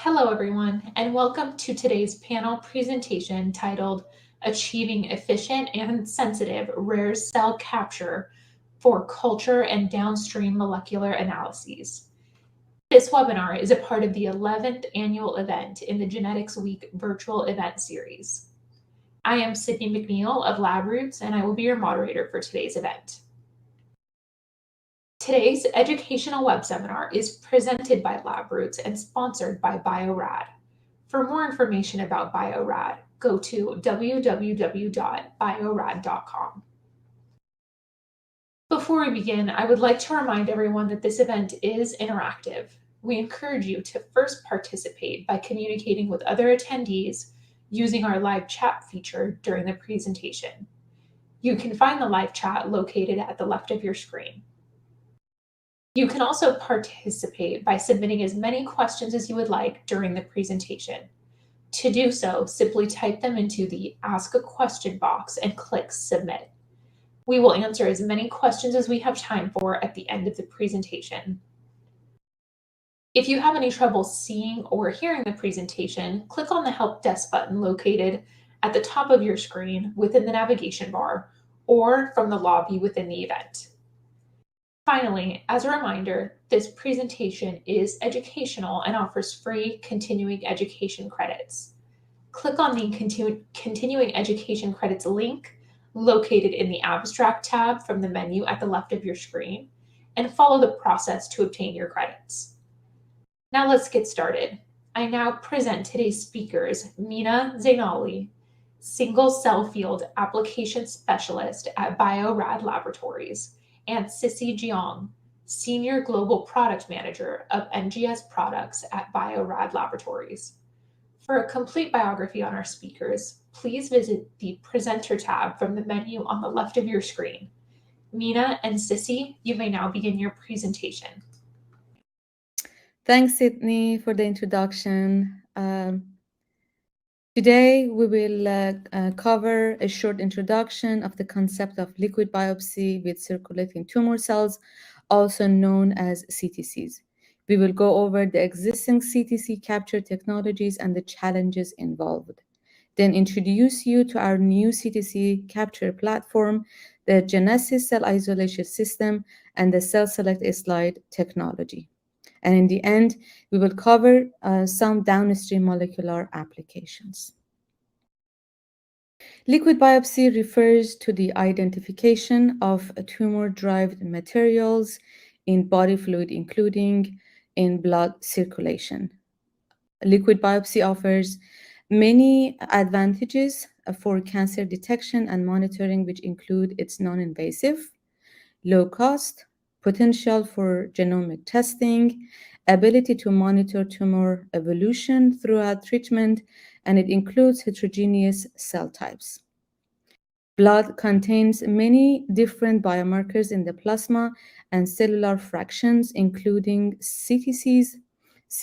Hello, everyone, and welcome to today's panel presentation titled Achieving Efficient and Sensitive Rare Cell Capture for Culture and Downstream Molecular Analyses. This webinar is a part of the 11th annual event in the Genetics Week virtual event series. I am Sydney McNeil of LabRoots, and I will be your moderator for today's event. Today's educational web seminar is presented by LabRoots and sponsored by Bio-Rad. For more information about Bio-Rad, go to www.biorad.com. Before we begin, I would like to remind everyone that this event is interactive. We encourage you to first participate by communicating with other attendees using our live chat feature during the presentation. You can find the live chat located at the left of your screen. You can also participate by submitting as many questions as you would like during the presentation. To do so, simply type them into the Ask a Question box and click Submit. We will answer as many questions as we have time for at the end of the presentation. If you have any trouble seeing or hearing the presentation, click on the Help Desk button located at the top of your screen within the navigation bar or from the lobby within the event. Finally, as a reminder, this presentation is educational and offers free continuing education credits. Click on the continuing education credits link located in the abstract tab from the menu at the left of your screen and follow the process to obtain your credits. Now let's get started. I now present today's speakers, Mina Zainali, Single Cell Field Application Specialist at Bio-Rad Laboratories, and Sissy Jiang, Senior Global Product Manager of NGS Products at Bio-Rad Laboratories. For a complete biography on our speakers, please visit the Presenter tab from the menu on the left of your screen. Mina and Sissy, you may now begin your presentation. Thanks, Sydney, for the introduction. Today, we will cover a short introduction of the concept of liquid biopsy with circulating tumor cells, also known as CTCs. We will go over the existing CTC capture technologies and the challenges involved. Then introduce you to our new CTC capture platform, the Genesis cell isolation system, and the Celselect slide technology. And in the end, we will cover some downstream molecular applications. Liquid biopsy refers to the identification of tumor-derived materials in body fluid, including in blood circulation. Liquid biopsy offers many advantages for cancer detection and monitoring, which include its non-invasive, low cost, potential for genomic testing, ability to monitor tumor evolution throughout treatment, and it includes heterogeneous cell types. Blood contains many different biomarkers in the plasma and cellular fractions, including CTCs,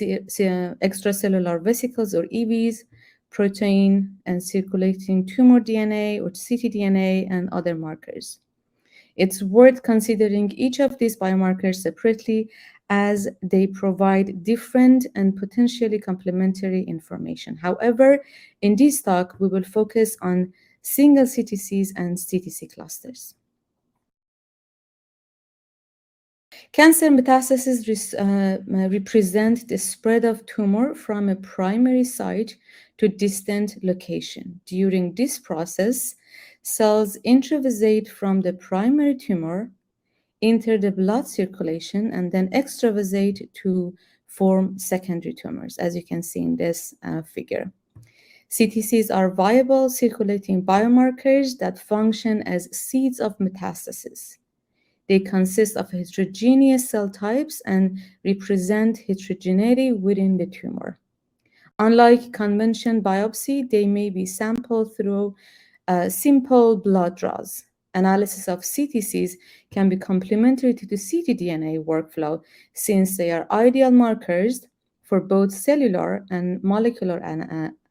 extracellular vesicles or EVs, protein and circulating tumor DNA or ctDNA, and other markers. It's worth considering each of these biomarkers separately as they provide different and potentially complementary information. However, in this talk, we will focus on single CTCs and CTC clusters. Cancer metastases represent the spread of tumor from a primary site to distant location. During this process, cells intravasate from the primary tumor, enter the blood circulation, and then extravasate to form secondary tumors, as you can see in this figure. CTCs are viable circulating biomarkers that function as seeds of metastasis. They consist of heterogeneous cell types and represent heterogeneity within the tumor. Unlike conventional biopsy, they may be sampled through simple blood draws. Analysis of CTCs can be complementary to the ctDNA workflow since they are ideal markers for both cellular and molecular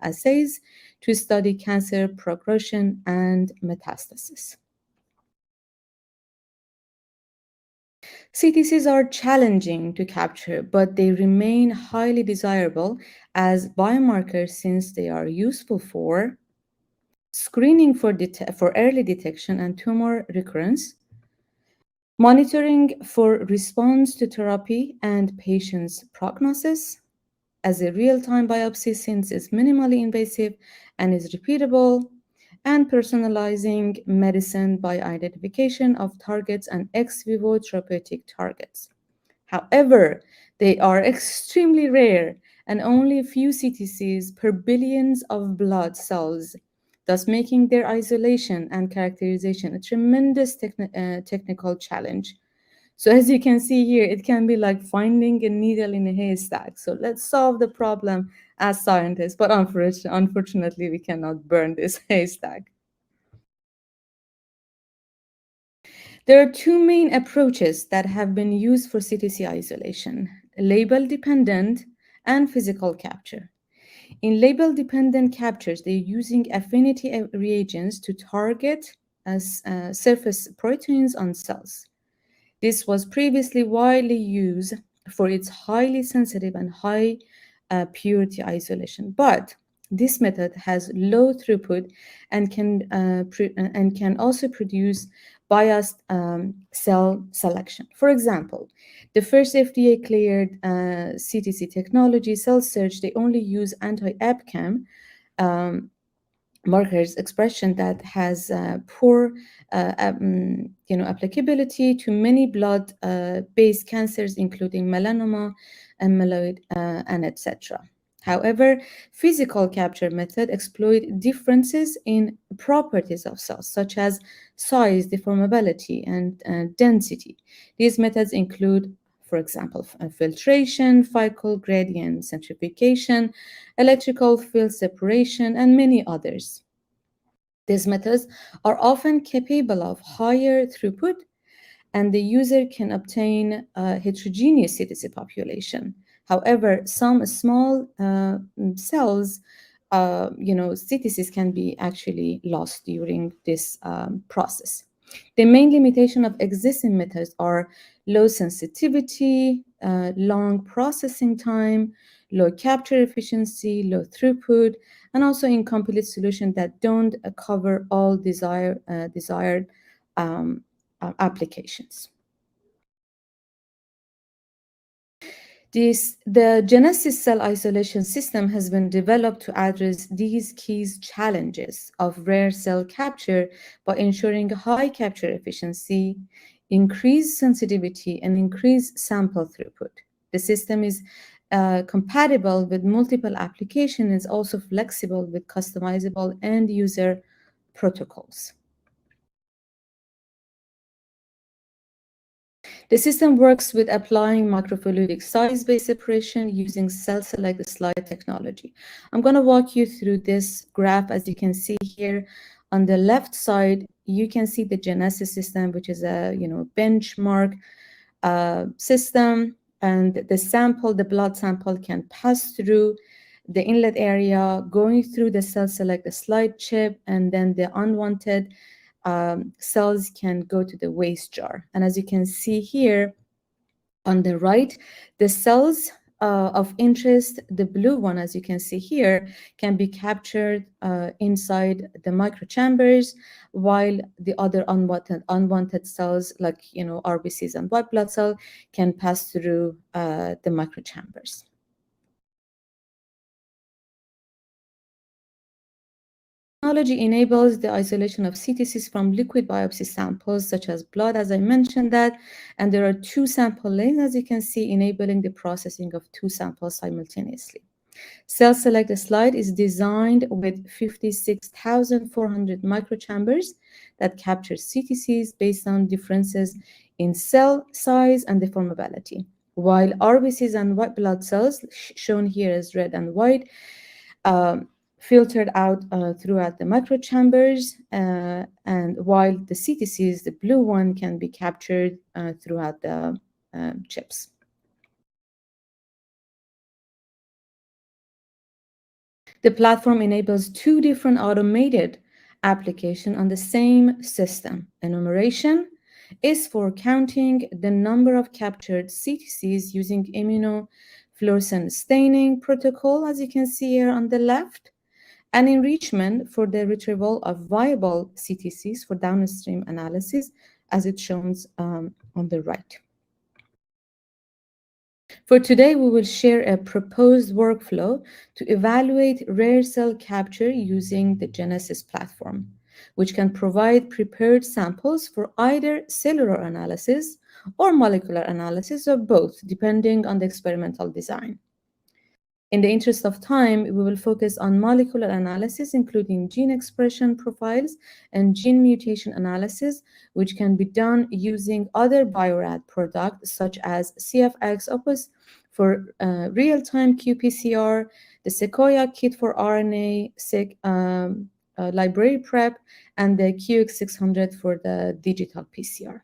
assays to study cancer progression and metastasis. CTCs are challenging to capture, but they remain highly desirable as biomarkers since they are useful for screening for early detection and tumor recurrence, monitoring for response to therapy and patient's prognosis, as a real-time biopsy since it's minimally invasive and is repeatable, and personalizing medicine by identification of targets and ex vivo therapeutic targets. However, they are extremely rare and only a few CTCs per billions of blood cells, thus making their isolation and characterization a tremendous technical challenge. So as you can see here, it can be like finding a needle in a haystack. So let's solve the problem as scientists, but unfortunately, we cannot burn this haystack. There are two main approaches that have been used for CTC isolation: label-dependent and physical capture. In label-dependent captures, they're using affinity reagents to target as surface proteins on cells. This was previously widely used for its highly sensitive and high purity isolation, but this method has low throughput and can also produce biased cell selection. For example, the first FDA-cleared CTC technology, cell search, they only use anti-AbCam um, markers expression that has poor applicability to many blood based cancers including melanoma, amyloid, and etc. However, physical capture method exploit differences in properties of cells such as size, deformability, and density. These methods include, for example, filtration, Fickle gradient centrifugation, electrical field separation, and many others. These methods are often capable of higher throughput, and the user can obtain a heterogeneous CTC population. However, some small cells, CTCs can be actually lost during this process. The main limitation of existing methods are low sensitivity, long processing time, low capture efficiency, low throughput, and also incomplete solutions that don't cover all desired applications. The Genesis cell isolation system has been developed to address these key challenges of rare cell capture by ensuring high capture efficiency, increased sensitivity, and increased sample throughput. The system is compatible with multiple applications and is also flexible with customizable end-user protocols. The system works with applying microfluidic size-based separation using Celselect slide technology. I'm going to walk you through this graph. As you can see here, on the left side, you can see the Genesis system, which is a benchmark system, and the blood sample can pass through the inlet area, going through the Celselect slide chip, and then the unwanted cells can go to the waste jar. And as you can see here on the right, the cells of interest, the blue one, as you can see here, can be captured inside the microchambers, while the other unwanted cells, like RBCs and white blood cell, can pass through the microchambers. Technology enables the isolation of CTCs from liquid biopsy samples, such as blood, as I mentioned that, and there are two sample lanes, as you can see, enabling the processing of two samples simultaneously. Celselect slide is designed with 56,400 microchambers that capture CTCs based on differences in cell size and deformability, while RBCs and white blood cells, shown here as red and white, filtered out throughout the microchambers, and while the CTCs, the blue one, can be captured throughout the chips. The platform enables two different automated applications on the same system: enumeration is for counting the number of captured CTCs using immunofluorescent staining protocol, as you can see here on the left, and enrichment for the retrieval of viable CTCs for downstream analysis, as it shows on the right. For today, we will share a proposed workflow to evaluate rare cell capture using the Genesis platform, which can provide prepared samples for either cellular analysis or molecular analysis, or both, depending on the experimental design. In the interest of time, we will focus on molecular analysis, including gene expression profiles and gene mutation analysis, which can be done using other Bio-Rad products such as CFX Opus for real-time qPCR, the Sequoia kit for RNA-Seq Library Prep, and the QX600 for the digital PCR.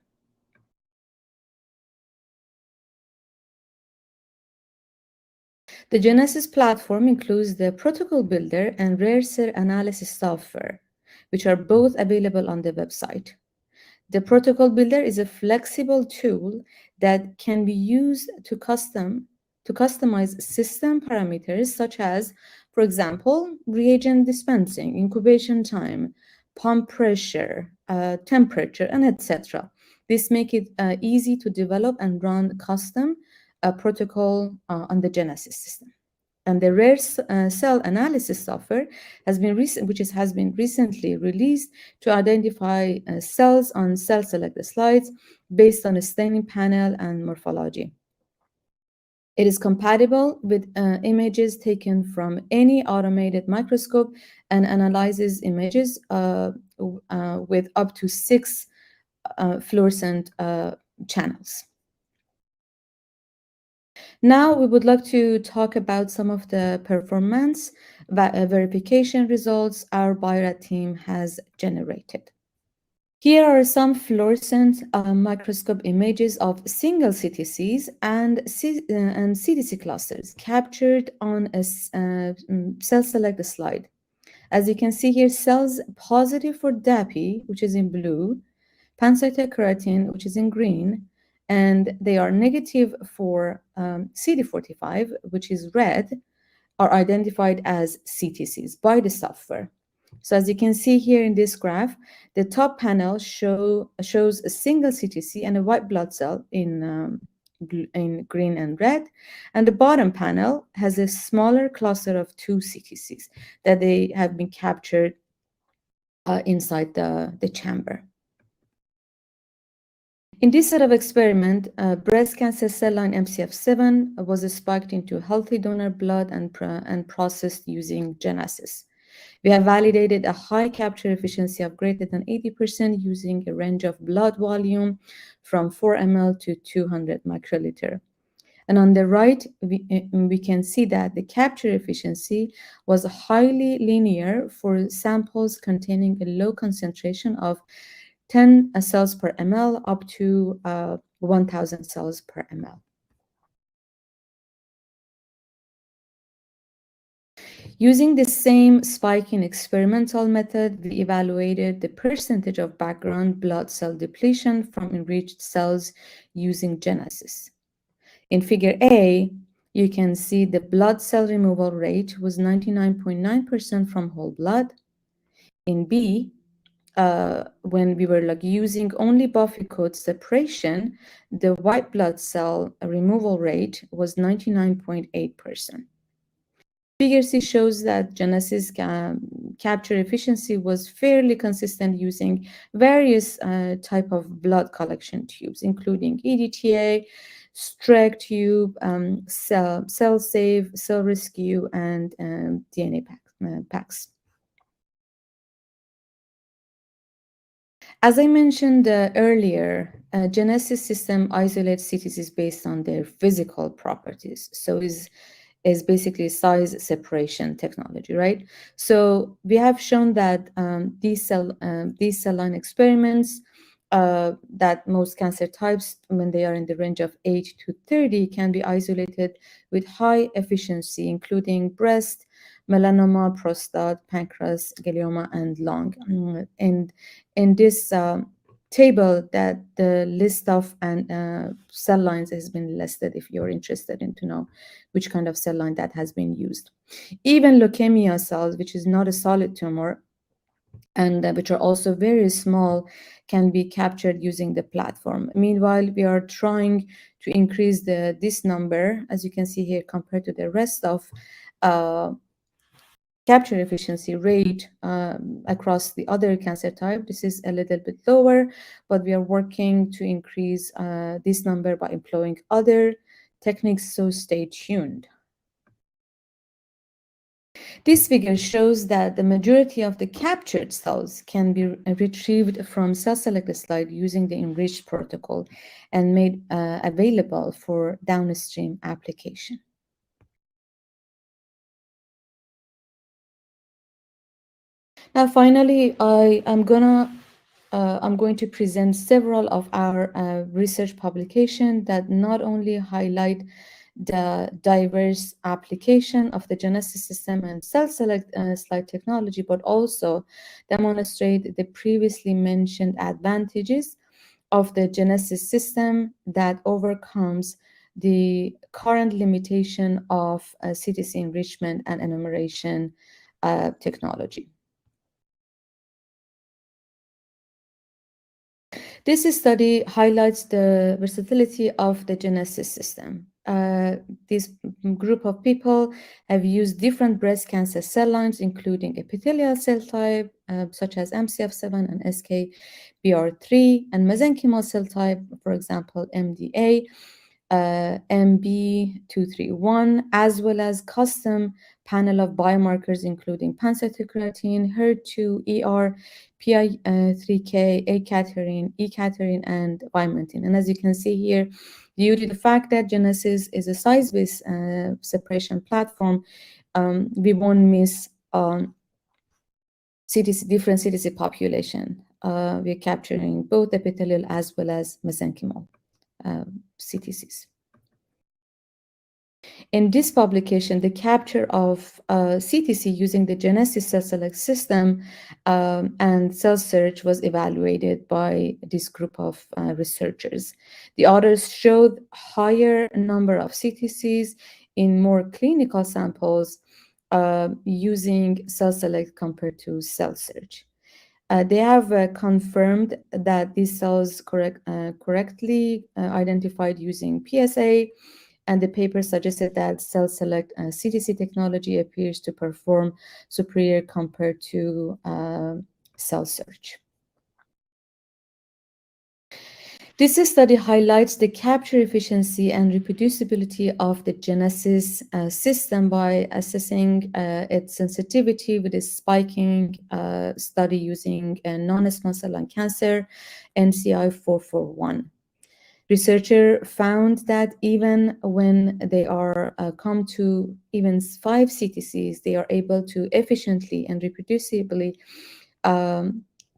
The Genesis platform includes the protocol builder and rare cell analysis software, which are both available on the website. The protocol builder is a flexible tool that can be used to customize system parameters such as, for example, reagent dispensing, incubation time, pump pressure, temperature, and etc. This makes it easy to develop and run custom protocol on the Genesis system. And the rare cell analysis software has been recently released to identify cells on Celselect slides based on a staining panel and morphology. It is compatible with images taken from any automated microscope and analyzes images with up to 6 fluorescent channels. Now we would like to talk about some of the performance verification results our Bio-Rad team has generated. Here are some fluorescent microscope images of single CTCs and CTC clusters captured on a Celselect slide. As you can see here, cells positive for DAPI, which is in blue, pancytokeratin, which is in green, and they are negative for CD45, which is red, are identified as CTCs by the software. So as you can see here in this graph, the top panel shows a single CTC and a white blood cell in green and red, and the bottom panel has a smaller cluster of 2 CTCs that they have been captured inside the chamber. In this set of experiment, breast cancer cell line MCF7 was spiked into healthy donor blood and processed using Genesis. We have validated a high capture efficiency of greater than 80% using a range of blood volume from 4 ml to 200 microliter. And on the right, we can see that the capture efficiency was highly linear for samples containing a low concentration of 10 cells per ml up to 1,000 cells per ml. Using the same spiking experimental method, we evaluated the percentage of background blood cell depletion from enriched cells using Genesis. In Figure A, you can see the blood cell removal rate was 99.9% from whole blood. In B, when we were using only buffy coat separation, the white blood cell removal rate was 99.8%. Figure C shows that Genesis capture efficiency was fairly consistent using various type of blood collection tubes, including EDTA, Streck tube, cell save, cell rescue, and DNA packs. As I mentioned earlier, Genesis system isolates CTCs based on their physical properties. So is basically size separation technology, right? So we have shown that these cell line experiments that most cancer types, when they are in the range of 8 to 30, can be isolated with high efficiency, including breast, melanoma, prostate, pancreas, glioma, and lung. And in this table that the list of cell lines has been listed if you're interested in to know which kind of cell line that has been used. Even leukemia cells, which is not a solid tumor, and which are also very small, can be captured using the platform. Meanwhile, we are trying to increase this number, as you can see here, compared to the rest of capture efficiency rate across the other cancer type. This is a little bit lower, but we are working to increase this number by employing other techniques, so stay tuned. This figure shows that the majority of the captured cells can be retrieved from Celselect slide using the enriched protocol and made available for downstream application. Now, finally, I'm going to present several of our research publications that not only highlight the diverse application of the Genesis system and Celselect slide technology, but also demonstrate the previously mentioned advantages of the Genesis system that overcomes the current limitation of CTC enrichment and enumeration technology. This study highlights the versatility of the Genesis system. This group of people have used different breast cancer cell lines, including epithelial cell type, such as MCF7 and SKBR3, and mesenchymal cell type, for example, MDA, MB231, as well as custom panel of biomarkers, including pancytokeratin, HER2, ER, PI3K, A-caterin, E-caterin, and vimentin. And as you can see here, due to the fact that Genesis is a size-based separation platform, we won't miss different CTC population. We're capturing both epithelial as well as mesenchymal CTCs. In this publication, the capture of CTC using the Genesis Celselect system and cell search was evaluated by this group of researchers. The authors showed higher number of CTCs in more clinical samples using Celselect compared to cell search. They have confirmed that these cells correctly identified using PSA, and the paper suggested that Celselect CTC technology appears to perform superior compared to cell search. This study highlights the capture efficiency and reproducibility of the Genesis system by assessing its sensitivity with a spiking study using non-small cell lung cancer, NCI 441. Researchers found that even when they are come to even 5 CTCs, they are able to efficiently and reproducibly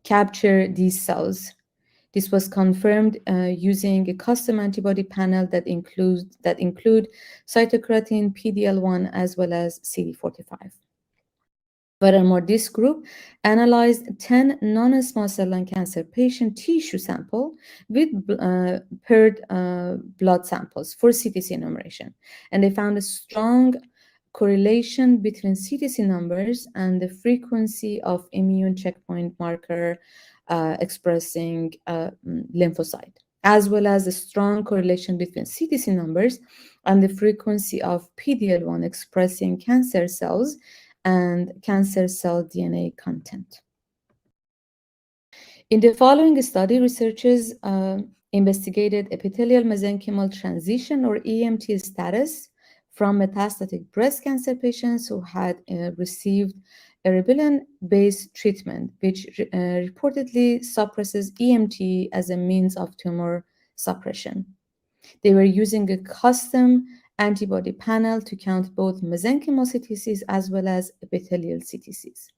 capture these cells. This was confirmed using a custom antibody panel that include cytokeratin, PD-L1, as well as CD45. Furthermore, this group analyzed 10 non-small cell lung cancer patient tissue sample with paired blood samples for CTC enumeration, and they found a strong correlation between CTC numbers and the frequency of immune checkpoint marker expressing lymphocyte, as well as a strong correlation between CTC numbers and the frequency of PD-L1 expressing cancer cells and cancer cell DNA content. In the following study, researchers investigated epithelial mesenchymal transition, or EMT status, from metastatic breast cancer patients who had received eribulin-based treatment, which reportedly suppresses EMT as a means of tumor suppression. They were using a custom antibody panel to count both mesenchymal CTCs as well as epithelial CTCs.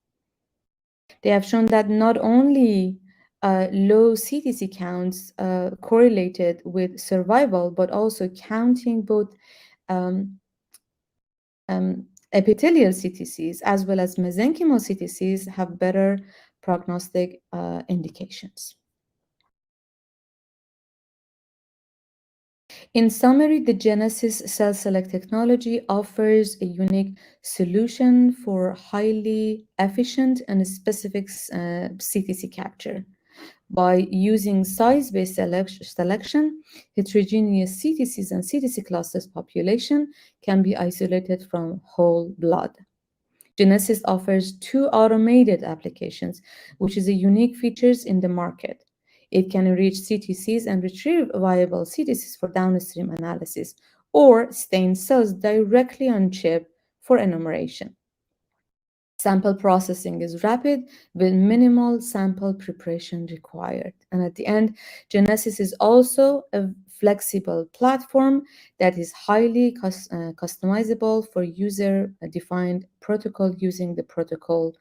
They have shown that not only low CTC counts correlated with survival, but also counting both epithelial CTCs as well as mesenchymal CTCs have better prognostic indications. In summary, the Genesis Celselect technology offers a unique solution for highly efficient and specific CTC capture. By using size-based selection, heterogeneous CTCs and CTC clusters population can be isolated from whole blood. Genesis offers two automated applications, which is a unique features in the market. It can enrich CTCs and retrieve viable CTCs for downstream analysis, or stain cells directly on chip for enumeration. Sample processing is rapid with minimal sample preparation required. And at the end, Genesis is also a flexible platform that is highly customizable for user-defined protocol using the protocol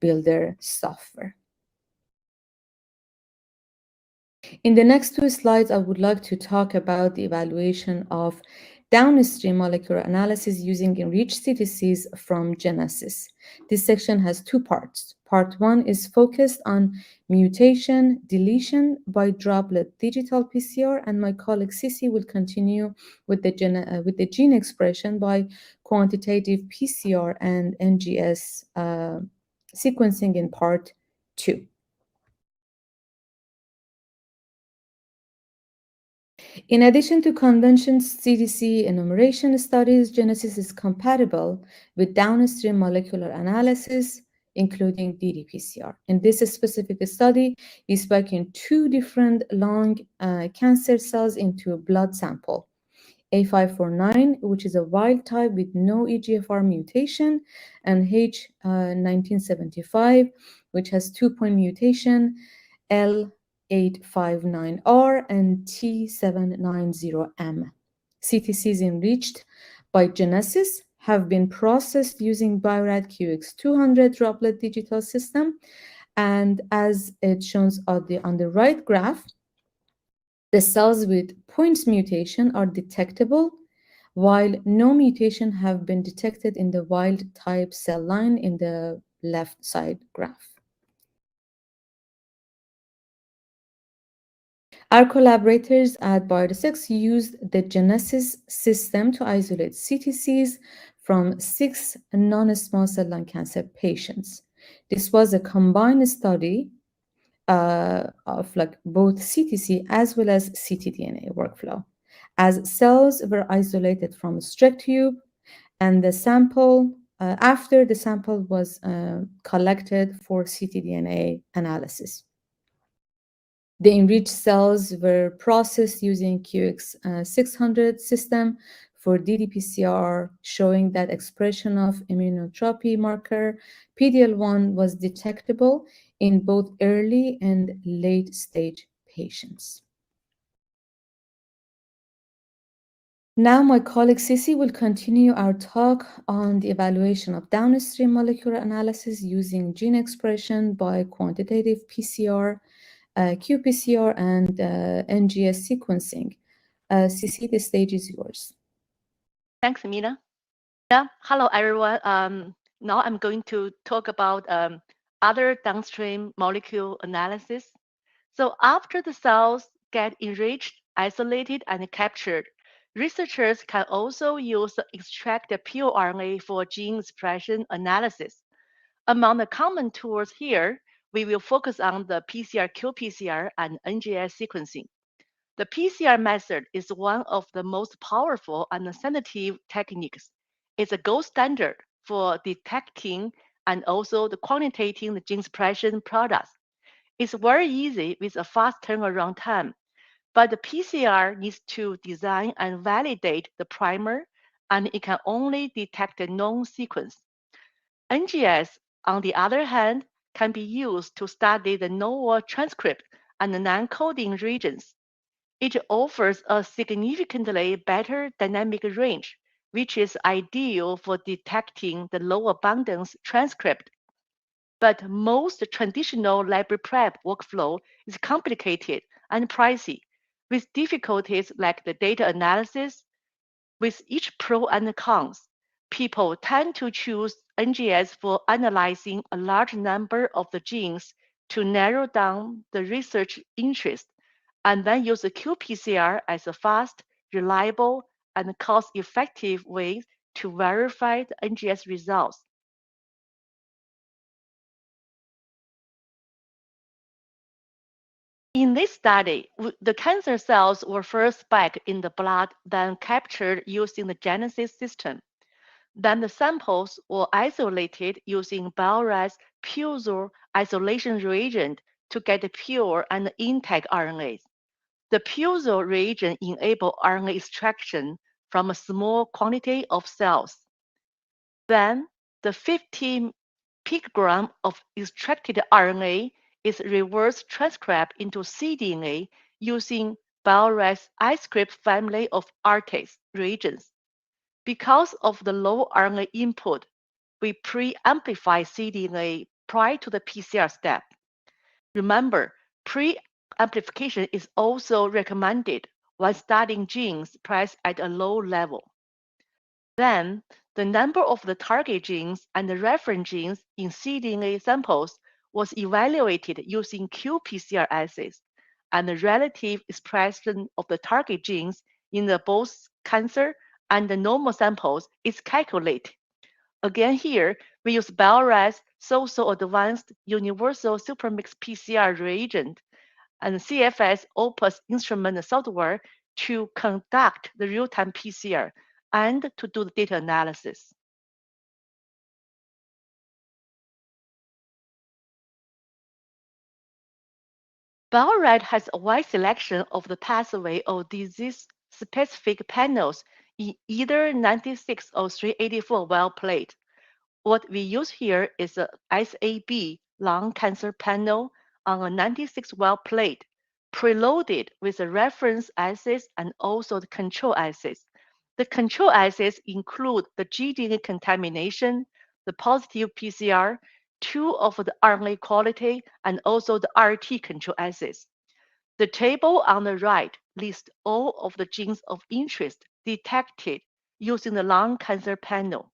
builder software. In the next two slides, I would like to talk about the evaluation of downstream molecular analysis using enriched CTCs from Genesis. This section has two parts. Part one is focused on mutation deletion by droplet digital PCR, and my colleague Sisi will continue with the gene expression by quantitative PCR and NGS sequencing in part two. In addition to conventional CTC enumeration studies, Genesis is compatible with downstream molecular analysis, including ddPCR. In this specific study, we spoke in two different lung cancer cells into a blood sample. A549, which is a wild type with no EGFR mutation, and H1975, which has 2-point mutation, L859R and T790M. CTCs enriched by Genesis have been processed using Bio-Rad QX200 droplet digital system, and as it shows on the right graph, the cells with points mutation are detectable, while no mutation have been detected in the wild type cell line in the left side graph. Our collaborators at Bio-Rad used the Genesis system to isolate CTCs from 6 non-small cell lung cancer patients. This was a combined study of both CTC as well as ctDNA workflow, as cells were isolated from a Streck tube, and the sample after the sample was collected for ctDNA analysis. The enriched cells were processed using QX600 system for ddPCR, showing that expression of immunotropy marker PD-L1 was detectable in both early and late stage patients. Now my colleague Sisi will continue our talk on the evaluation of downstream molecular analysis using gene expression by quantitative PCR, qPCR, and NGS sequencing. Sisi, the stage is yours. Thanks, Mina. Yeah, hello everyone. Now I'm going to talk about other downstream molecule analysis. So after the cells get enriched, isolated, and captured, researchers can also use extract the pRNA for gene expression analysis. Among the common tools here, we will focus on the PCR, qPCR, and NGS sequencing. The PCR method is one of the most powerful and sensitive techniques. It's a gold standard for detecting and also the quantitating the gene expression products. It's very easy with a fast turnaround time, but the PCR needs to design and validate the primer, and it can only detect a known sequence. NGS, on the other hand, can be used to study the novel transcript and non-coding regions. It offers a significantly better dynamic range, which is ideal for detecting the low abundance transcript. But most traditional library prep workflow is complicated and pricey, with difficulties like the data analysis. With each pro and cons, people tend to choose NGS for analyzing a large number of the genes to narrow down the research interest, and then use the qPCR as a fast, reliable, and cost-effective ways to verify the NGS results. In this study, the cancer cells were first back in the blood, then captured using the Genesis system. Then the samples were isolated using Bio-Rad's pure isolation reagent to get pure and intact RNAs. The pure reagent enabled RNA extraction from a small quantity of cells. Then the 15 picogram of extracted RNA is reverse transcribed into cDNA using Bio-Rad's iScript family of ARTAS reagents. Because of the low RNA input, we pre-amplify cDNA prior to the PCR step. Remember, pre-amplification is also recommended when studying genes pressed at a low level. Then, the number of the target genes and the reference genes in cDNA samples was evaluated using qPCR assays, and the relative expression of the target genes in the both cancer and the normal samples is calculated. Again here, we use Bio-Rad's so advanced universal supermix PCR reagent and CFS Opus instrument software to conduct the real-time PCR and to do the data analysis. Bio-Rad has a wide selection of the pathway of disease-specific panels in either 96 or 384 well plate. What we use here is a SAB lung cancer panel on a 96 well plate, preloaded with the reference assays and also the control assays. The control assays include the gDNA contamination, the positive PCR, 2 of the RNA quality, and also the RT control assays. The table on the right lists all of the genes of interest detected using the lung cancer panel.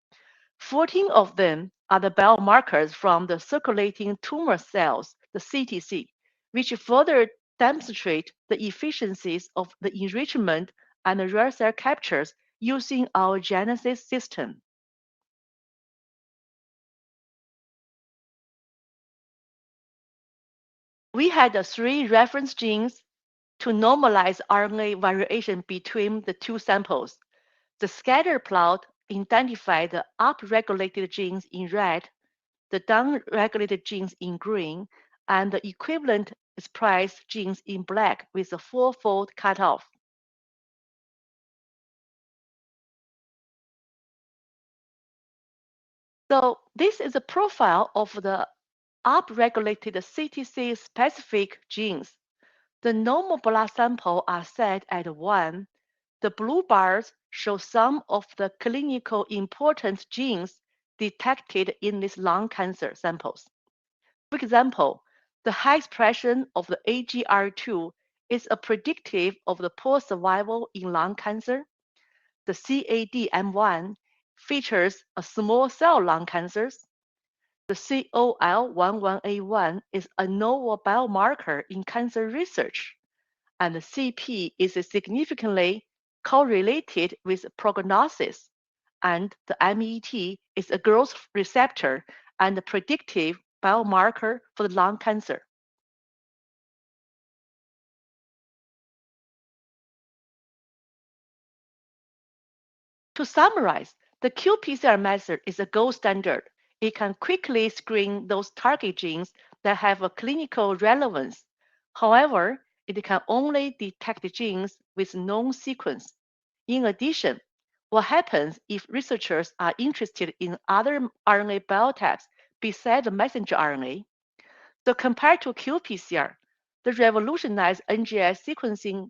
14 of them are the biomarkers from the circulating tumor cells, the CTC, which further demonstrate the efficiencies of the enrichment and the rare cell captures using our Genesis system. We had 3 reference genes to normalize RNA variation between the 2 samples. The scatter plot identified the upregulated genes in red, the downregulated genes in green, and the equivalent expressed genes in black with a 4-fold cutoff. So this is a profile of the upregulated CTC-specific genes. The normal blood sample are set at 1. The blue bars show some of the clinical important genes detected in these lung cancer samples. For example, the high expression of the AGR2 is a predictive of the poor survival in lung cancer. The CAD-M1 features a small cell lung cancers. The COL11A1 is a novel biomarker in cancer research, and the CP is significantly correlated with prognosis, and the MET is a growth receptor and a predictive biomarker for the lung cancer. To summarize, the qPCR method is a gold standard. It can quickly screen those target genes that have a clinical relevance. However, it can only detect genes with known sequence. In addition, what happens if researchers are interested in other RNA biotypes besides the messenger RNA? So compared to qPCR, the revolutionized NGS sequencing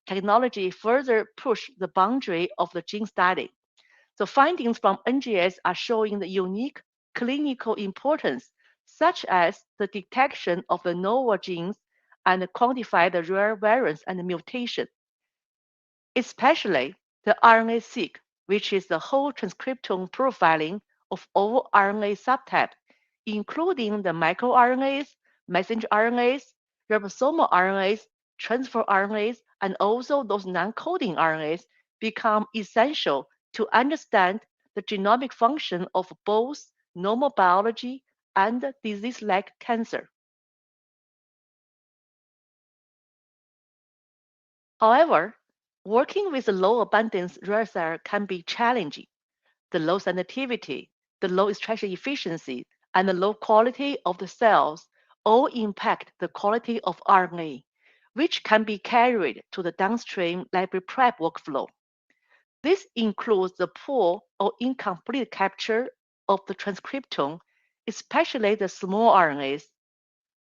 technology further push the boundary of the gene study. So findings from NGS are showing the unique clinical importance, such as the detection of the novel genes and quantify the rare variants and mutation, especially the RNA-Seq, which is the whole transcriptome profiling of all RNA subtypes, including the microRNAs, messenger RNAs, ribosomal RNAs, transfer RNAs, and also those non-coding RNAs become essential to understand the genomic function of both normal biology and disease-like cancer. However, working with a low abundance rare cell can be challenging. The low sensitivity, the low extraction efficiency, and the low quality of the cells all impact the quality of RNA, which can be carried to the downstream library prep workflow. This includes the poor or incomplete capture of the transcriptome, especially the small RNAs.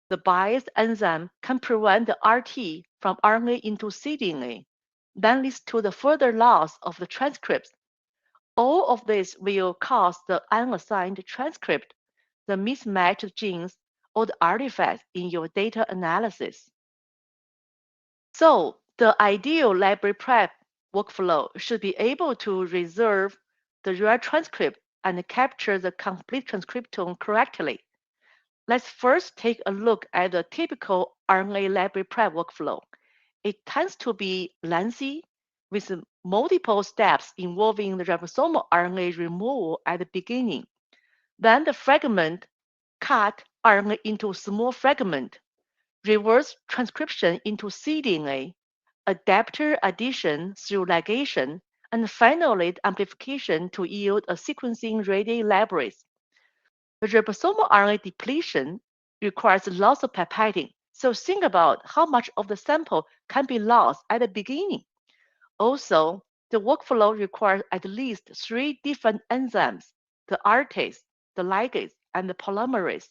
The biased enzyme can prevent the RT from RNA into cDNA, then leads to the further loss of the transcripts. All of this will cause the unassigned transcript, the mismatched genes, or the artifacts in your data analysis. So the ideal library prep workflow should be able to reserve the rare transcript and capture the complete transcriptome correctly. Let's first take a look at the typical RNA library prep workflow. It tends to be lengthy, with multiple steps involving the ribosomal RNA removal at the beginning. Then the fragment cut RNA into small fragment, reverse transcription into cDNA, adapter addition through ligation, and finally amplification to yield a sequencing-ready libraries. The ribosomal RNA depletion requires loss of peptiding, so think about how much of the sample can be lost at the beginning. Also, the workflow requires at least 3 different enzymes, the ARTase, the ligase, and the polymerase.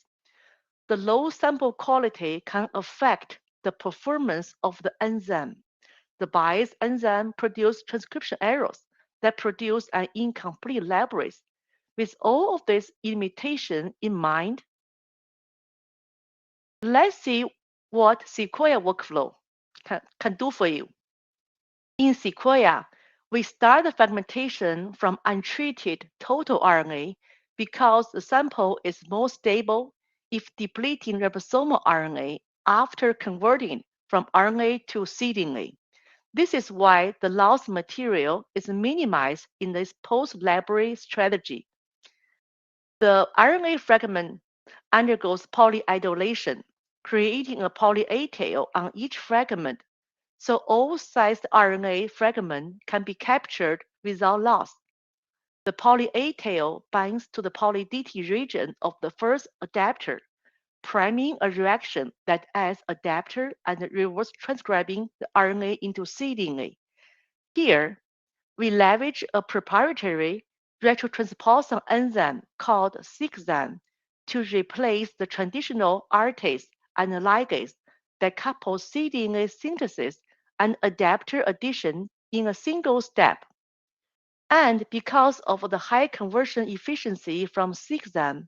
The low sample quality can affect the performance of the enzyme. The biased enzyme produces transcription errors that produce an incomplete libraries. With all of this limitation in mind, let's see what Sequoia workflow can do for you. In Sequoia, we start the fragmentation from untreated total RNA because the sample is more stable if depleting ribosomal RNA after converting from RNA to cDNA. This is why the lost material is minimized in this post-library strategy. The RNA fragment undergoes polyidylation, creating a poly A tail on each fragment, so all sized RNA fragment can be captured without loss. The poly A tail binds to the poly DT region of the first adapter, priming a reaction that adds adapter and reverse transcribing the RNA into cDNA. Here, we leverage a proprietary retrotransposon enzyme called SeqSense to replace the traditional ARTase and ligase that couples cDNA synthesis and adapter addition in a single step. And because of the high conversion efficiency from SeqSense,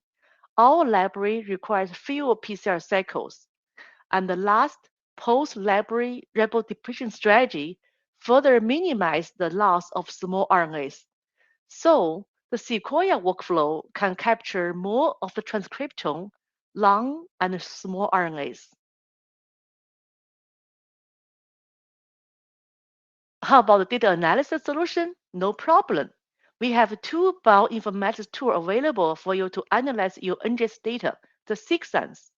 our library requires fewer PCR cycles. And the last post-library ribodepletion strategy further minimize the loss of small RNAs. So the Sequoia workflow can capture more of the transcriptome, long and small RNAs. How about the data analysis solution? No problem. We have 2 bioinformatics tools available for you to analyze your NGS data, the SeqSense.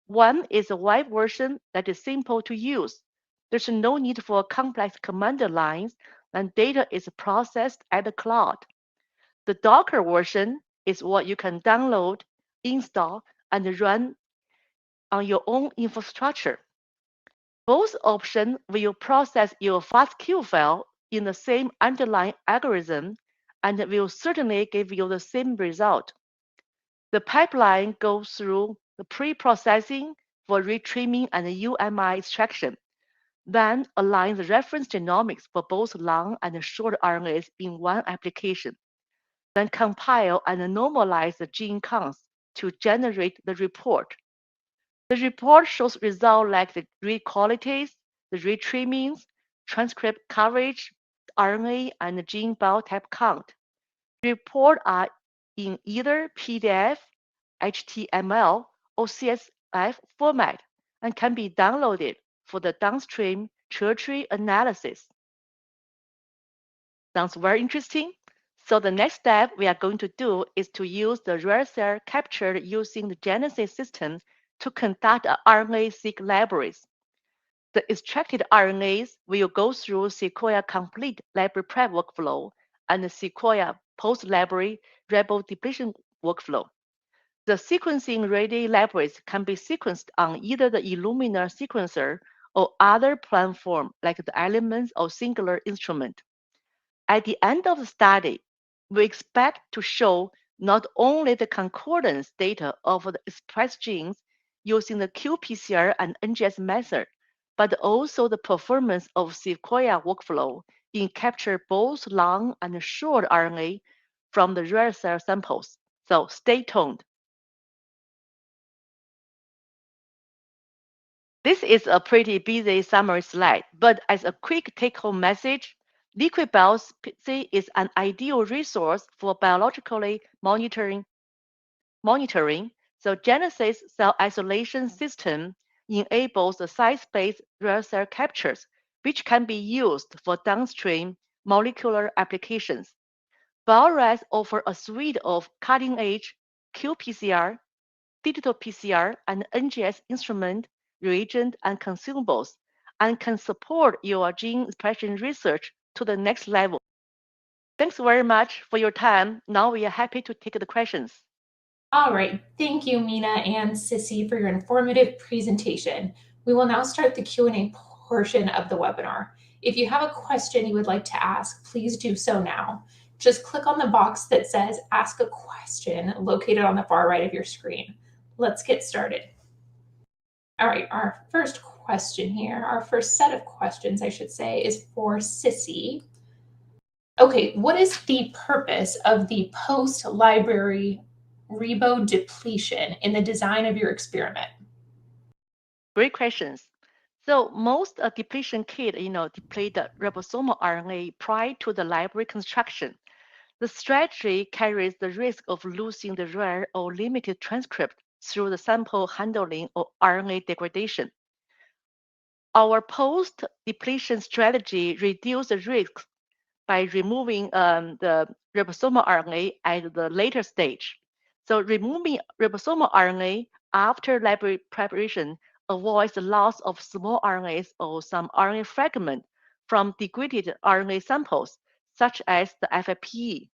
One is a web version that is simple to use. There's no need for complex command lines, and data is processed at the cloud. The Docker version is what you can download, install, and run on your own infrastructure. Both options will process your FASTQ file in the same underlying algorithm and will certainly give you the same result. The pipeline goes through the pre-processing for retrimming and UMI extraction, then aligns the reference genomics for both long and short RNAs in one application, then compile and normalize the gene counts to generate the report. The report shows results like the read qualities, the read trimmings, transcript coverage, RNA, and gene biotype count. Reports are in either PDF, HTML, or CSV format and can be downloaded for the downstream tertiary analysis. Sounds very interesting. So the next step we are going to do is to use the rare cell captured using the Genesis system to conduct RNA-Seq libraries. The extracted RNAs will go through Sequoia complete library prep workflow and the Sequoia post-library depletion workflow. The sequencing-ready libraries can be sequenced on either the Illumina sequencer or other platform like the Elements or Singular instrument. At the end of the study, we expect to show not only the concordance data of the expressed genes using the qPCR and NGS method, but also the performance of Sequoia workflow in capture both long and short RNA from the rare cell samples. So stay tuned. This is a pretty busy summary slide, but as a quick take-home message, liquid biopsy is an ideal resource for biologically monitoring. So Genesis cell isolation system enables the size-based rare cell captures, which can be used for downstream molecular applications. Bio-Rad offers a suite of cutting-edge qPCR, digital PCR, and NGS instrument, reagent, and consumables, and can support your gene expression research to the next level. Thanks very much for your time. Now we are happy to take the questions. All right, thank you, Mina and Sissy, for your informative presentation. We will now start the Q&A portion of the webinar. If you have a question you would like to ask, please do so now. Just click on the box that says Ask a Question located on the far right of your screen. Let's get started. All right, our first question here, our first set of questions, I should say, is for Sissy. Okay, what is the purpose of the post-library depletion in the design of your experiment? Great questions. So most depletion kit, deplete the ribosomal RNA prior to the library construction. The strategy carries the risk of losing the rare or limited transcript through the sample handling or RNA degradation. Our post-depletion strategy reduces the risk by removing the ribosomal RNA at the later stage. So removing ribosomal RNA after library preparation avoids the loss of small RNAs or some RNA fragment from degraded RNA samples, such as the FFPE.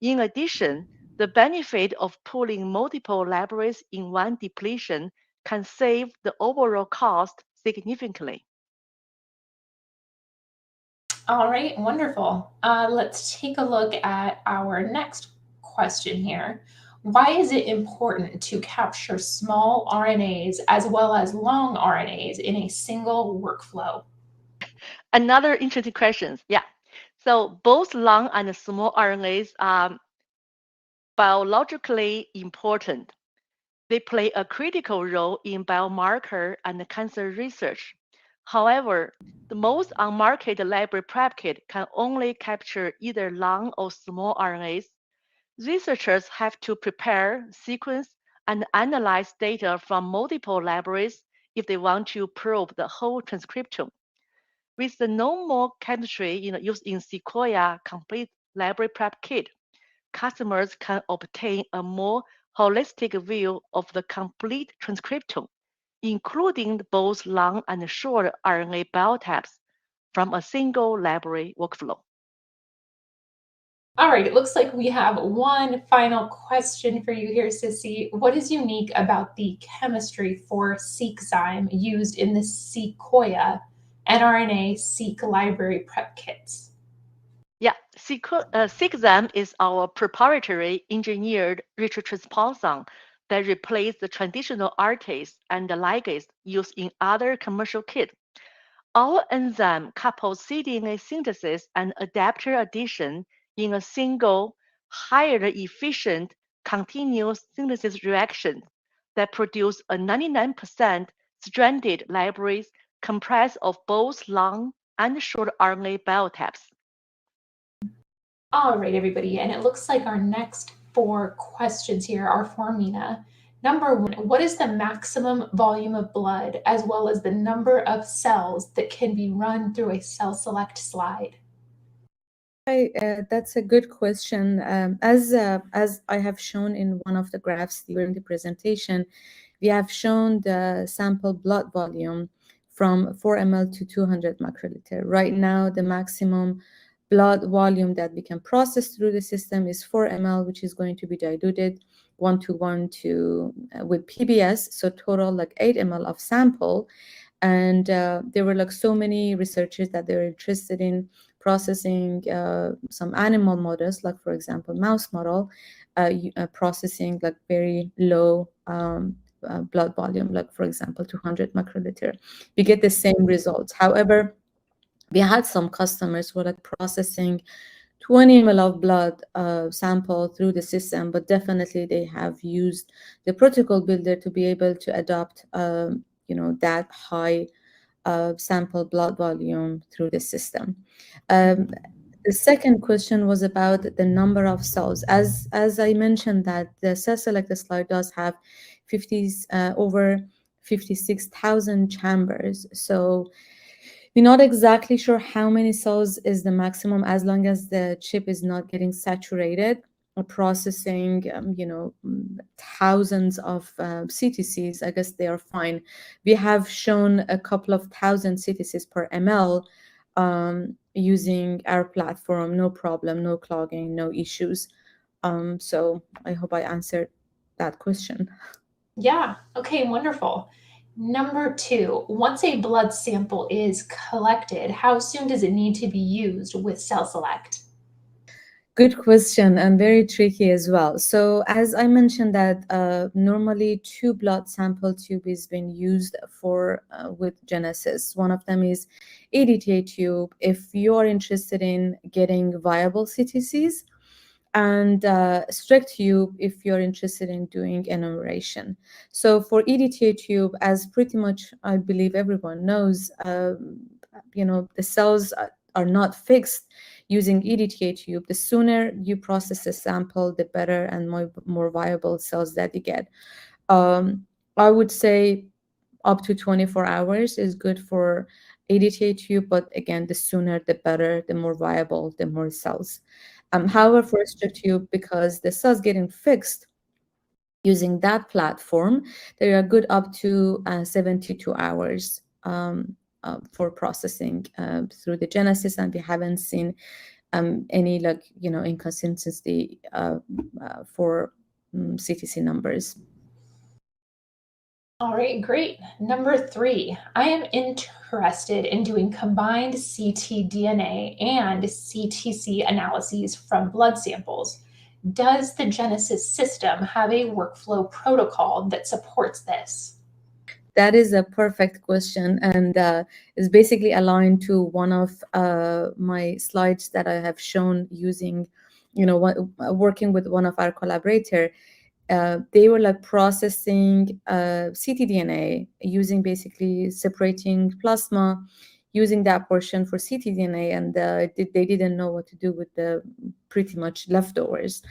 In addition, the benefit of pooling multiple libraries in one depletion can save the overall cost significantly. All right, wonderful. Let's take a look at our next question here. Why is it important to capture small RNAs as well as long RNAs in a single workflow? Another interesting question. Yeah. So both long and small RNAs are biologically important. They play a critical role in biomarker and cancer research. However, the most unmarketed library prep kit can only capture either long or small RNAs. Researchers have to prepare, sequence, and analyze data from multiple libraries if they want to probe the whole transcriptome. With the normal chemistry used in Sequoia complete library prep kit, customers can obtain a more holistic view of the complete transcriptome, including both long and short RNA biotypes from a single library workflow. All right, it looks like we have one final question for you here, Sissy. What is unique about the chemistry for SeqSense used in the Sequoia RNA-Seq Library Prep kits? Yeah, SeqSense is our proprietary engineered rich transposon that replaces the traditional ARTase and the ligase used in other commercial kits. Our enzyme couples cDNA synthesis and adapter addition in a single, highly efficient, continuous synthesis reaction that produce a 99% stranded libraries comprised of both long and short RNA biotypes. All right, everybody, and it looks like our next 4 questions here are for Mina. Number one, what is the maximum volume of blood as well as the number of cells that can be run through a Celselect slide? That's a good question. As I have shown in one of the graphs during the presentation, we have shown the sample blood volume from 4 ml to 200 microliter. Right now, the maximum blood volume that we can process through the system is 4 ml, which is going to be diluted 1:1 to with PBS, so total like 8 ml of sample. And there were like so many researchers that they're interested in processing some animal models, like for example, mouse model, processing like very low blood volume, like for example, 200 microliter. We get the same results. However, we had some customers who were like processing 20 ml of blood sample through the system, but definitely they have used the protocol builder to be able to adopt, that high sample blood volume through the system. The second question was about the number of cells. As I mentioned, that the Celselect slide does have over 56,000 chambers. So we're not exactly sure how many cells is the maximum, as long as the chip is not getting saturated or processing, thousands of CTCs. I guess they are fine. We have shown a couple of thousand CTCs per ml using our platform, no problem, no clogging, no issues. So I hope I answered that question. Yeah, okay, wonderful. Number two, once a blood sample is collected, how soon does it need to be used with Celselect? Good question, and very tricky as well. So as I mentioned that normally 2 blood sample tube is being used for with Genesis. One of them is EDTA tube if you are interested in getting viable CTCs, and strict tube if you're interested in doing enumeration. So for EDTA tube, as pretty much I believe everyone knows, the cells are not fixed using EDTA tube. The sooner you process a sample, the better and more viable cells that you get. I would say up to 24 hours is good for EDTA tube, but again, the sooner the better, the more viable, the more cells. However, for a strict tube, because the cells getting fixed using that platform, they are good up to 72 hours for processing through the Genesis, and we haven't seen any inconsistency for CTC numbers. All right, great. Number three, I am interested in doing combined ctDNA and CTC analyses from blood samples. Does the Genesis system have a workflow protocol that supports this? That is a perfect question, and is basically aligned to one of my slides that I have shown using, working with one of our collaborators. They were like processing ctDNA using basically separating plasma, using that portion for ctDNA, and they didn't know what to do with the pretty much leftovers.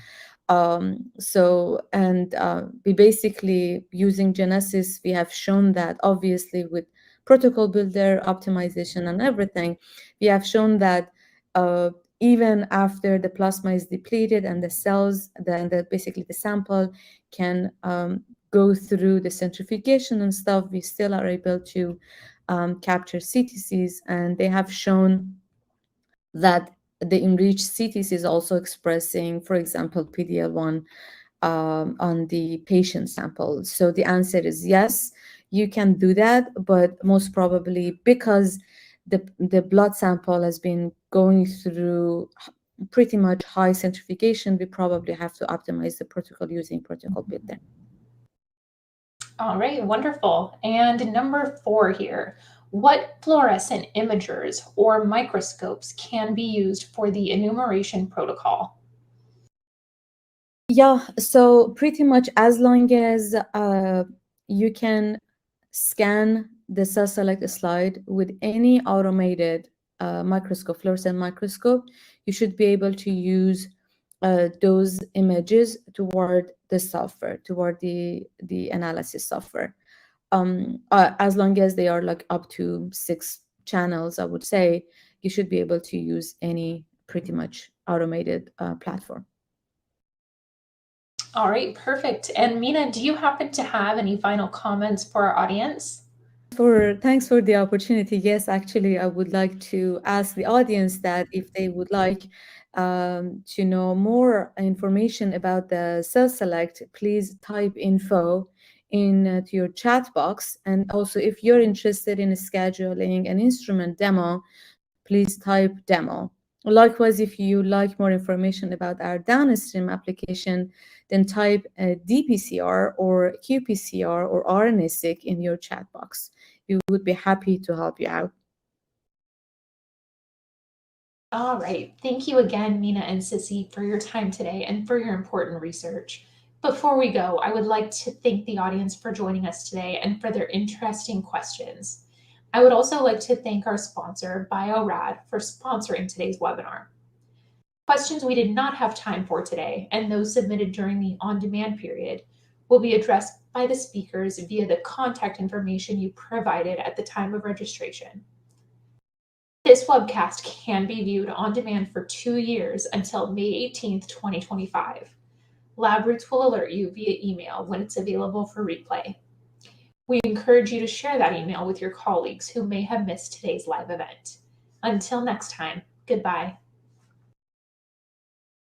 We basically, using Genesis, we have shown that obviously with protocol builder optimization and everything, we have shown that even after the plasma is depleted and the cells, basically the sample can go through the centrifugation and stuff, we still are able to capture CTCs, and they have shown that the enriched CTC is also expressing, for example, PD-L1 on the patient sample. So the answer is yes, you can do that, but most probably because the blood sample has been going through pretty much high centrifugation, we probably have to optimize the protocol using protocol builder. All right, wonderful. And number four here, what fluorescent imagers or microscopes can be used for the enumeration protocol? Yeah, so pretty much as long as you can scan the Celselect slide with any automated microscope, fluorescent microscope, you should be able to use those images toward the software, toward the analysis software. As long as they are like up to 6 channels, I would say you should be able to use any pretty much automated platform. All right, perfect. And Mina, do you happen to have any final comments for our audience? Thanks for the opportunity. Yes, actually, I would like to ask the audience that if they would like to know more information about the Celselect, please type info in to your chat box. And also, if you're interested in scheduling an instrument demo, please type demo. Likewise, if you like more information about our downstream application, then type dPCR or qPCR or RNA-Seq in your chat box. We would be happy to help you out. All right. Thank you again, Mina and Sissy, for your time today and for your important research. Before we go, I would like to thank the audience for joining us today and for their interesting questions. I would also like to thank our sponsor, Bio-Rad, for sponsoring today's webinar. Questions we did not have time for today, and those submitted during the on-demand period, will be addressed by the speakers via the contact information you provided at the time of registration. This webcast can be viewed on demand for 2 years until May 18th, 2025. LabRoots will alert you via email when it's available for replay. We encourage you to share that email with your colleagues who may have missed today's live event. Until next time, goodbye.